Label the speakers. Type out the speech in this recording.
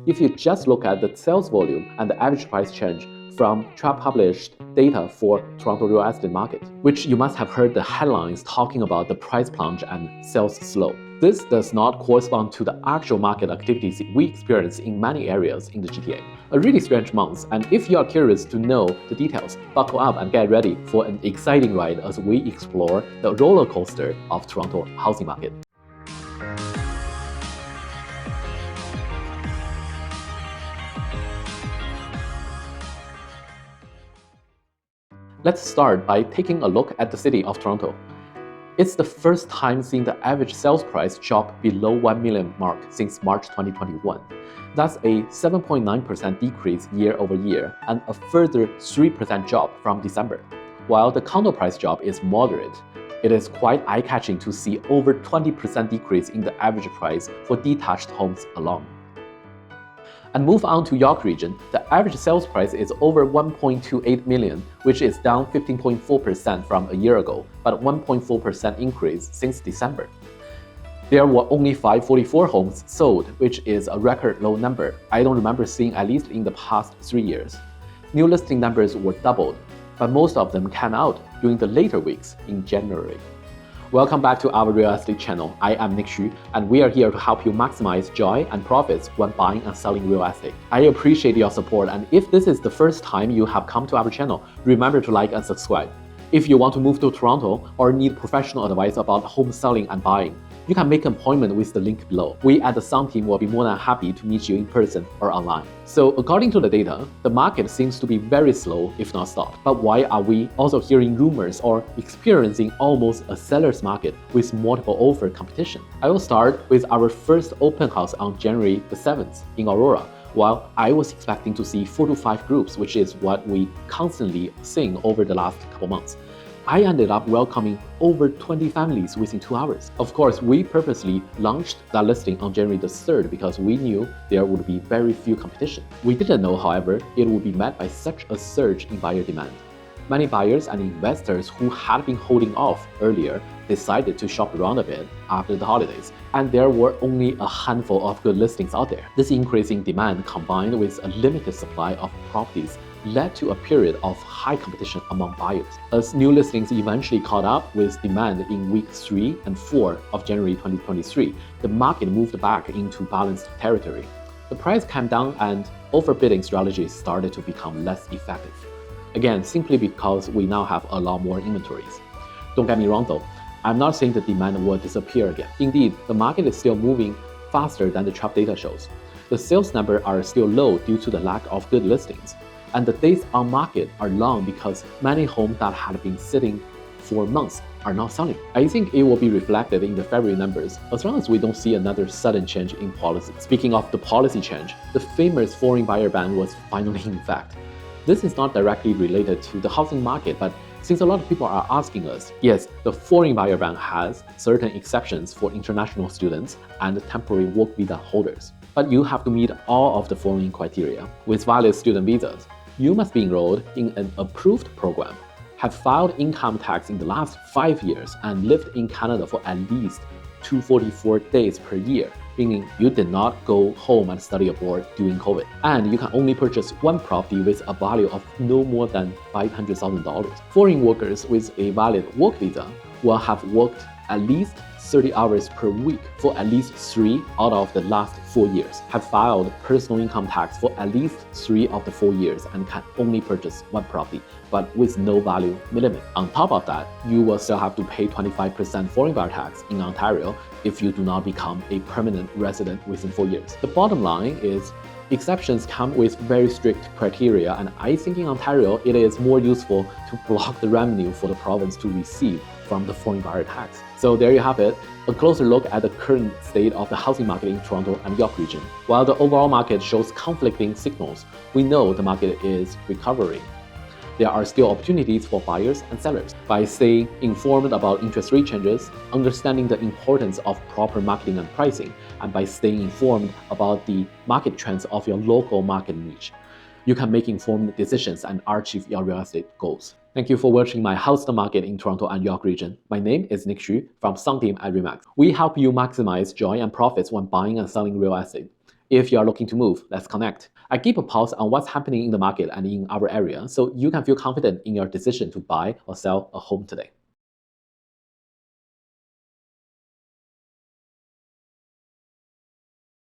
Speaker 1: If you just look at the sales volume and the average price change from TRREB published data for Toronto real estate market, which you must have heard the headlines talking about the price plunge and sales slow. This does not correspond to the actual market activities we experience in many areas in the GTA. A really strange month, and if you are curious to know the details, buckle up and get ready for an exciting ride as we explore the roller coaster of Toronto housing market. Let's start by taking a look at the city of Toronto. It's the first time seeing the average sales price drop below 1 million mark since March 2021. That's a 7.9% decrease year over year and a further 3% drop from December. While the condo price drop is moderate, it is quite eye-catching to see over 20% decrease in the average price for detached homes alone. And move on to York region, the average sales price is over 1.28 million, which is down 15.4% from a year ago, but 1.4% increase since December. There were only 544 homes sold, which is a record low number I don't remember seeing at least in the past 3 years. New listing numbers were doubled, but most of them came out during the later weeks in January. Welcome back to our real estate channel. I am Nick Xu, and we are here to help you maximize joy and profits when buying and selling real estate. I appreciate your support, and if this is the first time you have come to our channel, remember to like and subscribe. If you want to move to Toronto or need professional advice about home selling and buying, you can make an appointment with the link below. We at the Sun team will be more than happy to meet you in person or online. So according to the data, the market seems to be very slow if not stopped. But why are we also hearing rumors or experiencing almost a seller's market with multiple offer competition? I will start with our first open house on January the 7th in Aurora. While I was expecting to see 4 to 5 groups, which is what we constantly seeing over the last couple months, I ended up welcoming over 20 families within 2 hours. Of course, we purposely launched that listing on January the 3rd because we knew there would be very few competition. We didn't know, however, it would be met by such a surge in buyer demand. Many buyers and investors who had been holding off earlier decided to shop around a bit after the holidays, and there were only a handful of good listings out there. This increasing demand combined with a limited supply of properties led to a period of high competition among buyers. As new listings eventually caught up with demand in weeks 3 and 4 of January 2023, the market moved back into balanced territory. The price came down and overbidding strategies started to become less effective. Again, simply because we now have a lot more inventories. Don't get me wrong though, I'm not saying the demand will disappear again. Indeed, the market is still moving faster than the TRREB data shows. The sales numbers are still low due to the lack of good listings. And the days on market are long because many homes that had been sitting for months are now selling. I think it will be reflected in the February numbers as long as we don't see another sudden change in policy. Speaking of the policy change, the famous foreign buyer ban was finally in effect. This is not directly related to the housing market, but since a lot of people are asking us, yes, the foreign buyer ban has certain exceptions for international students and temporary work visa holders. But you have to meet all of the following criteria. With valid student visas, you must be enrolled in an approved program, have filed income tax in the last 5 years, and lived in Canada for at least 244 days per year, meaning you did not go home and study abroad during COVID. And you can only purchase one property with a value of no more than $500,000. Foreign workers with a valid work visa will have worked at least 30 hours per week for at least 3 out of the last 4 years, have filed personal income tax for at least 3 of the 4 years, and can only purchase one property, but with no value limit. On top of that, you will still have to pay 25% foreign buyer tax in Ontario if you do not become a permanent resident within 4 years. The bottom line is, exceptions come with very strict criteria, and I think in Ontario it is more useful to block the revenue for the province to receive from the foreign buyer tax. So there you have it, a closer look at the current state of the housing market in Toronto and York region. While the overall market shows conflicting signals, we know the market is recovering. There are still opportunities for buyers and sellers. By staying informed about interest rate changes, understanding the importance of proper marketing and pricing, and by staying informed about the market trends of your local market niche, you can make informed decisions and achieve your real estate goals. Thank you for watching my house market in Toronto and York region. My name is Nick Xu from Sun team at REMAX. We help you maximize joy and profits when buying and selling real estate. If you are looking to move, let's connect. I keep a pulse on what's happening in the market and in our area so you can feel confident in your decision to buy or sell a home today.